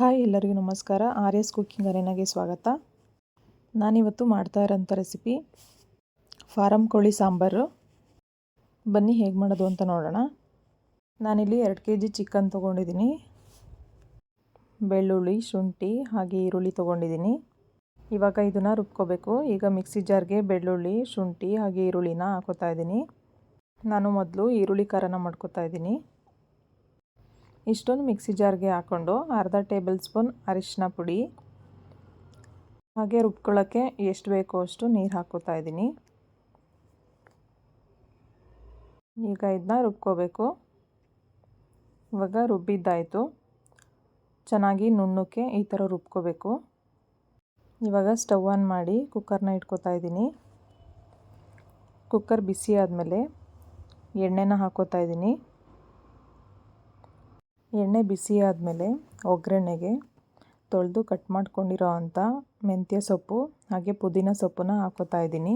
Hi ಎಲ್ಲರಿಗೂ ನಮಸ್ಕಾರ. R S cooking ಅರೇನಾಗೆ ಸ್ವಾಗತ. ನಾನಿವತ್ತು ಮಾಡ್ತಾ ಇರೋಂಥ ರೆಸಿಪಿ ಫಾರಮ್ ಕೋಳಿ ಸಾಂಬಾರು. ಬನ್ನಿ ಹೇಗೆ ಮಾಡೋದು ಅಂತ ನೋಡೋಣ. ನಾನಿಲ್ಲಿ 2 kg ಚಿಕನ್ ತೊಗೊಂಡಿದ್ದೀನಿ. ಬೆಳ್ಳುಳ್ಳಿ, ಶುಂಠಿ ಹಾಗೆ ಈರುಳ್ಳಿ ತೊಗೊಂಡಿದ್ದೀನಿ. ಇವಾಗ ಇದನ್ನು ರುಬ್ಕೋಬೇಕು. ಈಗ ಮಿಕ್ಸಿ ಜಾರ್ಗೆ ಬೆಳ್ಳುಳ್ಳಿ, ಶುಂಠಿ ಹಾಗೆ ಈರುಳ್ಳಿನ ಹಾಕೋತಾ ಇದ್ದೀನಿ. ನಾನು ಮೊದಲು ಈರುಳ್ಳಿ ಖಾರನ ಮಾಡ್ಕೋತಾ ಇದ್ದೀನಿ. ಇಷ್ಟೊಂದು ಮಿಕ್ಸಿ ಜಾರ್ಗೆ ಹಾಕ್ಕೊಂಡು ಅರ್ಧ ಟೇಬಲ್ ಸ್ಪೂನ್ ಅರಿಶಿನ ಪುಡಿ ಹಾಗೆ ರುಬ್ಕೊಳ್ಳೋಕ್ಕೆ ಎಷ್ಟು ಬೇಕೋ ಅಷ್ಟು ನೀರು ಹಾಕ್ಕೋತಾ ಇದ್ದೀನಿ. ಈಗ ಇದನ್ನ ರುಬ್ಕೋಬೇಕು. ಇವಾಗ ರುಬ್ಬಿದ್ದಾಯಿತು. ಚೆನ್ನಾಗಿ ನುಣ್ಣಕ್ಕೆ ಈ ಥರ ರುಬ್ಕೋಬೇಕು. ಇವಾಗ ಸ್ಟವ್ ಆನ್ ಮಾಡಿ ಕುಕ್ಕರ್ನ ಇಟ್ಕೋತಾ ಇದ್ದೀನಿ. ಕುಕ್ಕರ್ ಬಿಸಿ ಆದಮೇಲೆ ಎಣ್ಣೆನ ಹಾಕ್ಕೋತಾ ಇದ್ದೀನಿ. ಎಣ್ಣೆ ಬಿಸಿ ಆದಮೇಲೆ ಒಗ್ಗರಣೆಗೆ ತೊಳೆದು ಕಟ್ ಮಾಡ್ಕೊಂಡಿರೋ ಅಂಥ ಮೆಂತ್ಯ ಸೊಪ್ಪು ಹಾಗೆ ಪುದೀನ ಸೊಪ್ಪನ್ನ ಹಾಕ್ಕೋತಾ ಇದ್ದೀನಿ.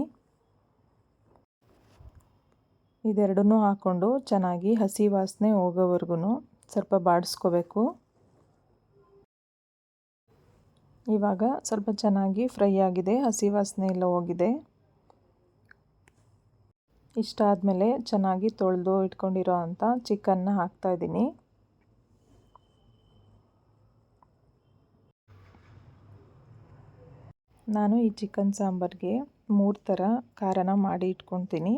ಇದೆರಡನ್ನೂ ಹಾಕ್ಕೊಂಡು ಚೆನ್ನಾಗಿ ಹಸಿ ವಾಸನೆ ಹೋಗೋವರೆಗೂ ಸ್ವಲ್ಪ ಬಾಡಿಸ್ಕೋಬೇಕು. ಇವಾಗ ಸ್ವಲ್ಪ ಚೆನ್ನಾಗಿ ಫ್ರೈ ಆಗಿದೆ, ಹಸಿ ವಾಸನೆ ಎಲ್ಲ ಹೋಗಿದೆ. ಇಷ್ಟ ಆದಮೇಲೆ ಚೆನ್ನಾಗಿ ತೊಳೆದು ಇಟ್ಕೊಂಡಿರೋ ಅಂಥ ಚಿಕನ್ನ ಹಾಕ್ತಾಯಿದ್ದೀನಿ. ನಾನು ಈ ಚಿಕನ್ ಸಾಂಬಾರಿಗೆ 3 ಥರ ಖಾರನ ಮಾಡಿ ಇಟ್ಕೊತೀನಿ.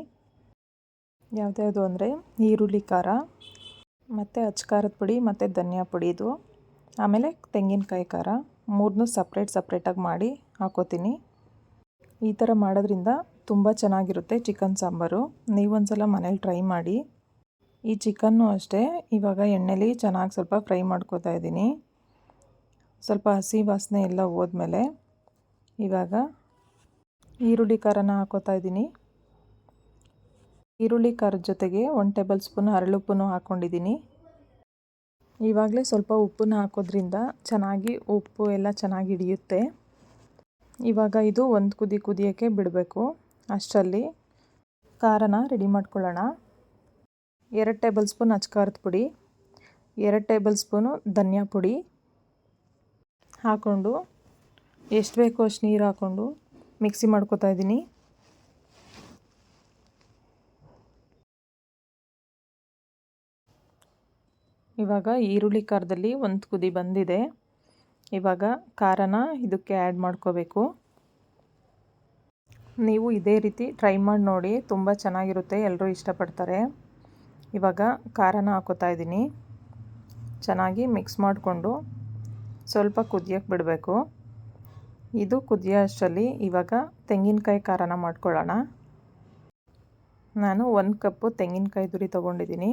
ಯಾವ್ದ್ಯಾವುದು ಅಂದರೆ ಈರುಳ್ಳಿ ಖಾರ ಮತ್ತು ಅಚ್ಕಾರದ ಪುಡಿ ಮತ್ತು ಧನಿಯಾ ಪುಡಿದು, ಆಮೇಲೆ ತೆಂಗಿನಕಾಯಿ ಖಾರ, 3ನೂ ಸಪ್ರೇಟಾಗಿ ಮಾಡಿ ಹಾಕೋತೀನಿ. ಈ ಥರ ಮಾಡೋದ್ರಿಂದ ತುಂಬ ಚೆನ್ನಾಗಿರುತ್ತೆ ಚಿಕನ್ ಸಾಂಬಾರು. ನೀವೊಂದ್ಸಲ ಮನೇಲಿ ಟ್ರೈ ಮಾಡಿ. ಈ ಚಿಕನ್ನು ಅಷ್ಟೇ ಇವಾಗ ಎಣ್ಣೆಲಿ ಚೆನ್ನಾಗಿ ಸ್ವಲ್ಪ ಫ್ರೈ ಮಾಡ್ಕೋತಾ ಇದ್ದೀನಿ. ಸ್ವಲ್ಪ ಹಸಿ ವಾಸನೆ ಎಲ್ಲ ಹೋದ್ಮೇಲೆ ಇವಾಗ ಈರುಳ್ಳಿ ಖಾರನ ಹಾಕೋತಾ ಇದ್ದೀನಿ. ಈರುಳ್ಳಿ ಖಾರದ ಜೊತೆಗೆ 1 ಟೇಬಲ್ ಸ್ಪೂನ್ ಹರಳುಪ್ಪನ್ನು ಹಾಕ್ಕೊಂಡಿದ್ದೀನಿ. ಇವಾಗಲೇ ಸ್ವಲ್ಪ ಉಪ್ಪನ್ನ ಹಾಕೋದ್ರಿಂದ ಚೆನ್ನಾಗಿ ಉಪ್ಪು ಎಲ್ಲ ಚೆನ್ನಾಗಿ ಹಿಡಿಯುತ್ತೆ. ಇವಾಗ ಇದು ಒಂದು ಕುದಿಯೋಕ್ಕೆ ಬಿಡಬೇಕು. ಅಷ್ಟರಲ್ಲಿ ಖಾರನ ರೆಡಿ ಮಾಡ್ಕೊಳ್ಳೋಣ. 2 ಟೇಬಲ್ ಸ್ಪೂನ್ ಅಚ್ಕಾರದ ಪುಡಿ, 2 ಟೇಬಲ್ ಸ್ಪೂನು ಧನಿಯಾ ಪುಡಿ ಹಾಕ್ಕೊಂಡು ಎಷ್ಟು ಬೇಕೋ ಅಷ್ಟು ನೀರು ಹಾಕ್ಕೊಂಡು ಮಿಕ್ಸಿ ಮಾಡ್ಕೋತಾ ಇದ್ದೀನಿ. ಇವಾಗ ಈರುಳ್ಳಿ ಖಾರದಲ್ಲಿ ಒಂದು ಕುದಿ ಬಂದಿದೆ. ಇವಾಗ ಖಾರನ ಇದಕ್ಕೆ ಆ್ಯಡ್ ಮಾಡ್ಕೋಬೇಕು. ನೀವು ಇದೇ ರೀತಿ ಟ್ರೈ ಮಾಡಿ ನೋಡಿ, ತುಂಬ ಚೆನ್ನಾಗಿರುತ್ತೆ, ಎಲ್ಲರೂ ಇಷ್ಟಪಡ್ತಾರೆ. ಇವಾಗ ಖಾರನ ಹಾಕೋತಾ ಇದ್ದೀನಿ. ಚೆನ್ನಾಗಿ ಮಿಕ್ಸ್ ಮಾಡಿಕೊಂಡು ಸ್ವಲ್ಪ ಕುದಿಯೋಕ್ಕೆ ಬಿಡಬೇಕು. ಇದು ಕುದಿಯೋ ಅಷ್ಟರಲ್ಲಿ ಇವಾಗ ತೆಂಗಿನಕಾಯಿ ಖಾರನ ಮಾಡ್ಕೊಳ್ಳೋಣ. ನಾನು 1 ಕಪ್ಪು ತೆಂಗಿನಕಾಯಿ ತುರಿ ತೊಗೊಂಡಿದ್ದೀನಿ.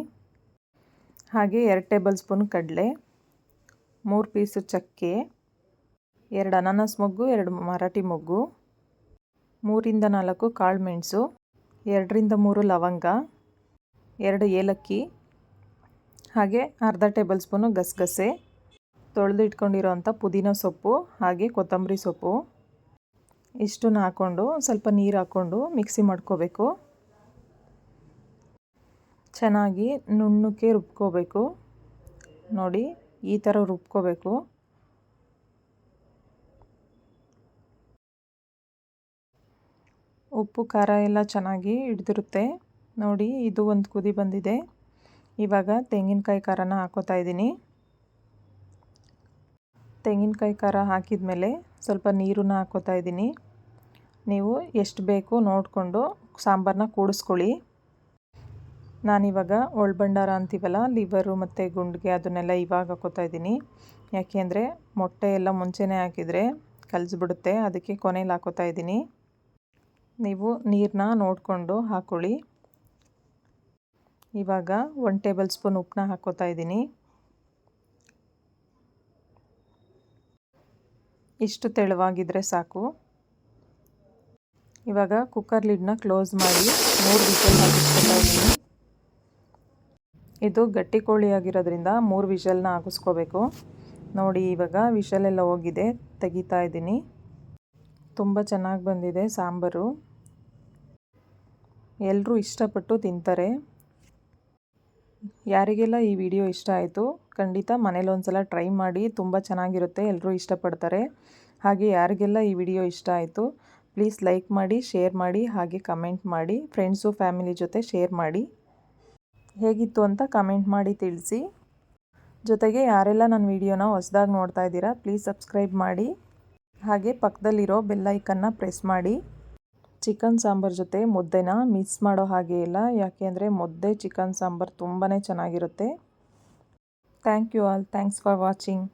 ಹಾಗೆ 2 ಟೇಬಲ್ ಸ್ಪೂನ್ ಕಡಲೆ, 3 ಪೀಸು ಚಕ್ಕೆ, 2 ಅನಾನಸ್ ಮೊಗ್ಗು, 2 ಮರಾಠಿ ಮೊಗ್ಗು, 3 ರಿಂದ 4 ಕಾಳು ಮೆಣಸು, 2 ರಿಂದ 3 ಲವಂಗ, 2 ಏಲಕ್ಕಿ, ಹಾಗೆ ಅರ್ಧ ಟೇಬಲ್ ಸ್ಪೂನು ಗಸಗಸೆ, ತೊಳೆದು ಇಟ್ಕೊಂಡಿರೋಂಥ ಪುದೀನ ಸೊಪ್ಪು ಹಾಗೆ ಕೊತ್ತಂಬರಿ ಸೊಪ್ಪು, ಇಷ್ಟನ್ನು ಹಾಕ್ಕೊಂಡು ಸ್ವಲ್ಪ ನೀರು ಹಾಕ್ಕೊಂಡು ಮಿಕ್ಸಿ ಮಾಡ್ಕೋಬೇಕು. ಚೆನ್ನಾಗಿ ನುಣ್ಣಕ್ಕೆ ರುಬ್ಕೋಬೇಕು. ನೋಡಿ ಈ ಥರ ರುಬ್ಕೋಬೇಕು. ಉಪ್ಪು ಖಾರ ಎಲ್ಲ ಚೆನ್ನಾಗಿ ಹಿಡಿದಿರುತ್ತೆ. ನೋಡಿ ಇದು ಒಂದು ಕುದಿ ಬಂದಿದೆ. ಇವಾಗ ತೆಂಗಿನಕಾಯಿ ಖಾರನ ಹಾಕೋತಾ ಇದ್ದೀನಿ. ತೆಂಗಿನಕಾಯಿ ಖಾರ ಹಾಕಿದ ಮೇಲೆ ಸ್ವಲ್ಪ ನೀರನ್ನ ಹಾಕ್ಕೋತಾ ಇದ್ದೀನಿ. ನೀವು ಎಷ್ಟು ಬೇಕೋ ನೋಡಿಕೊಂಡು ಸಾಂಬಾರನ್ನ ಕೂಡಿಸ್ಕೊಳ್ಳಿ. ನಾನಿವಾಗ ಒಳಭಂಡಾರ ಅಂತೀವಲ್ಲ, ಲಿವರು ಮತ್ತು ಗುಂಡಿಗೆ, ಅದನ್ನೆಲ್ಲ ಇವಾಗ ಹಾಕ್ಕೋತಾ ಇದ್ದೀನಿ. ಯಾಕೆಂದರೆ ಮೊಟ್ಟೆ ಎಲ್ಲ ಮುಂಚೆನೇ ಹಾಕಿದರೆ ಕಲಸ್ಬಿಡುತ್ತೆ, ಅದಕ್ಕೆ ಕೊನೆಯಲ್ಲಿ ಹಾಕ್ಕೋತಾ ಇದ್ದೀನಿ. ನೀವು ನೀರನ್ನ ನೋಡಿಕೊಂಡು ಹಾಕ್ಕೊಳ್ಳಿ. ಇವಾಗ 1 ಟೇಬಲ್ ಸ್ಪೂನ್ ಉಪ್ಪನ್ನ ಹಾಕ್ಕೋತಾ ಇದ್ದೀನಿ. ಇಷ್ಟು ತೆಳುವಾಗಿದ್ದರೆ ಸಾಕು. ಇವಾಗ ಕುಕ್ಕರ್ ಲಿಡ್ನ ಕ್ಲೋಸ್ ಮಾಡಿ 3 ವಿಷಲ್ ಹಾಕಿಸ್ಕೊತಾ ಇದ್ದೀನಿ. ಇದು ಗಟ್ಟಿ ಕೋಳಿ ಆಗಿರೋದ್ರಿಂದ 3 ವಿಷಲ್ನ ಹಾಕಿಸ್ಕೋಬೇಕು. ನೋಡಿ ಇವಾಗ ವಿಷಲೆಲ್ಲ ಹೋಗಿದೆ, ತೆಗಿತಾ ಇದ್ದೀನಿ. ತುಂಬ ಚೆನ್ನಾಗಿ ಬಂದಿದೆ ಸಾಂಬಾರು. ಎಲ್ಲರೂ ಇಷ್ಟಪಟ್ಟು ತಿಂತಾರೆ. ಯಾರಿಗೆಲ್ಲ ಈ ವಿಡಿಯೋ ಇಷ್ಟ ಆಯಿತು ಖಂಡಿತ ಮನೇಲಿ ಒಂದ್ಸಲ ಟ್ರೈ ಮಾಡಿ, ತುಂಬ ಚೆನ್ನಾಗಿರುತ್ತೆ, ಎಲ್ಲರೂ ಇಷ್ಟಪಡ್ತಾರೆ. ಹಾಗೆ ಯಾರಿಗೆಲ್ಲ ಈ ವಿಡಿಯೋ ಇಷ್ಟ ಆಯಿತು ಪ್ಲೀಸ್ ಲೈಕ್ ಮಾಡಿ, ಶೇರ್ ಮಾಡಿ, ಹಾಗೆ ಕಮೆಂಟ್ ಮಾಡಿ. ಫ್ರೆಂಡ್ಸು ಫ್ಯಾಮಿಲಿ ಜೊತೆ ಶೇರ್ ಮಾಡಿ. ಹೇಗಿತ್ತು ಅಂತ ಕಮೆಂಟ್ ಮಾಡಿ ತಿಳಿಸಿ. ಜೊತೆಗೆ ಯಾರೆಲ್ಲ ನನ್ನ ವಿಡಿಯೋನ ಹೊಸದಾಗಿ ನೋಡ್ತಾ ಇದ್ದೀರಾ ಪ್ಲೀಸ್ ಸಬ್ಸ್ಕ್ರೈಬ್ ಮಾಡಿ, ಹಾಗೆ ಪಕ್ಕದಲ್ಲಿರೋ ಬೆಲ್ ಐಕನ್ನ ಪ್ರೆಸ್ ಮಾಡಿ. ಚಿಕನ್ ಸಾಂಬಾರು ಜೊತೆ ಮುದ್ದೆನ ಮಿಸ್ ಮಾಡೋ ಹಾಗೆ ಇಲ್ಲ, ಯಾಕೆಂದರೆ ಮುದ್ದೆ ಚಿಕನ್ ಸಾಂಬಾರು ತುಂಬಾ ಚೆನ್ನಾಗಿರುತ್ತೆ. Thank you all. Thanks for watching.